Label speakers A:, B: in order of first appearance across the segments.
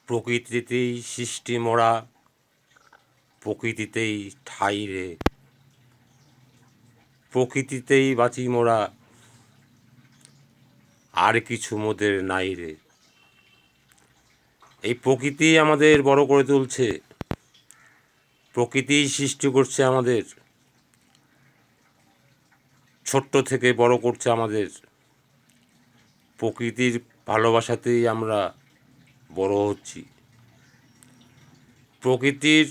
A: প্রকৃতিতেই সৃষ্টি মোরা, প্রকৃতিতেই ঠাই রে, প্রকৃতিতেই বাঁচি মোরা, আর কিছু মোদের নাই রে। এই প্রকৃতি আমাদের বড় করে তুলছে, প্রকৃতিই সৃষ্টি করছে আমাদের, ছোট্ট থেকে বড় করছে আমাদের। প্রকৃতির ভালোবাসাতেই আমরা বড় হচ্ছি, প্রকৃতির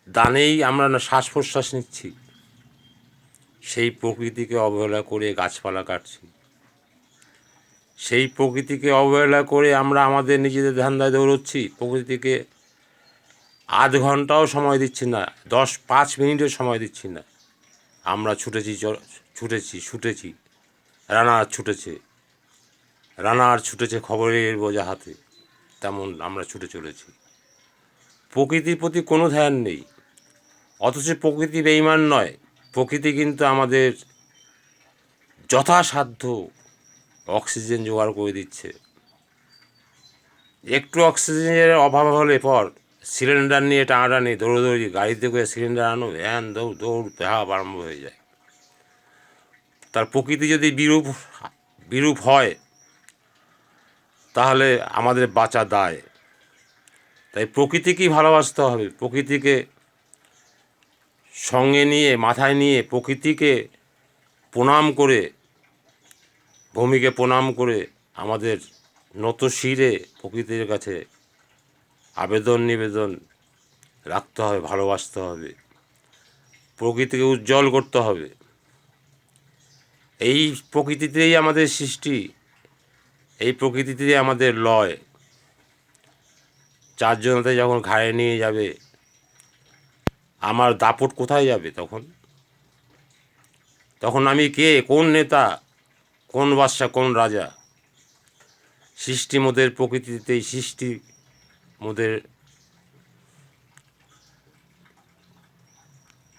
A: দানেই আমরা না শ্বাস প্রশ্বাস নিচ্ছি। সেই প্রকৃতিকে অবহেলা করে গাছপালা কাটছি, সেই প্রকৃতিকে অবহেলা করে আমরা আমাদের নিজেদের ধান্দায় দৌড়চ্ছি। প্রকৃতিকে আধ ঘন্টাও সময় দিচ্ছি না, 10-5 মিনিটও সময় দিচ্ছি না। আমরা ছুটেছি, রানার ছুটেছে খবরের বোঝা হাতে, তেমন আমরা ছুটে চলেছি। প্রকৃতির প্রতি কোনো ধ্যান নেই, অথচ প্রকৃতি বেঈমান নয়। প্রকৃতি কিন্তু আমাদের যথাসাধ্য অক্সিজেন জোগাড় করে দিচ্ছে। একটু অক্সিজেনের অভাব হলে পর সিলিন্ডার নিয়ে টানাটানি, দৌড়োদৌড়ি, গাড়িতে করে সিলিন্ডার আনো, ভ্যান দৌড় ভাব আরম্ভ হয়ে যায়। তার প্রকৃতি যদি বিরূপ হয় তাহলে আমাদের বাঁচা দায়। তাই প্রকৃতিকেই ভালোবাসতে হবে, প্রকৃতিকে সঙ্গে নিয়ে মাথায় নিয়ে প্রকৃতিকে প্রণাম করে, ভূমিকে প্রণাম করে আমাদের নত শিরে প্রকৃতির কাছে আবেদন নিবেদন রাখতে হবে, ভালোবাসতে হবে, প্রকৃতিকে উজ্জ্বল করতে হবে। এই প্রকৃতিতেই আমাদের সৃষ্টি, এই প্রকৃতিতেই আমাদের লয়। চারজনতে যখন ঘাড়ে নিয়ে যাবে, আমার দাপট কোথায় যাবে? তখন আমি কে? কোন নেতা? কোন বাদশা? কোন রাজা? সৃষ্টি মোদের প্রকৃতিতেই সৃষ্টি, মোদের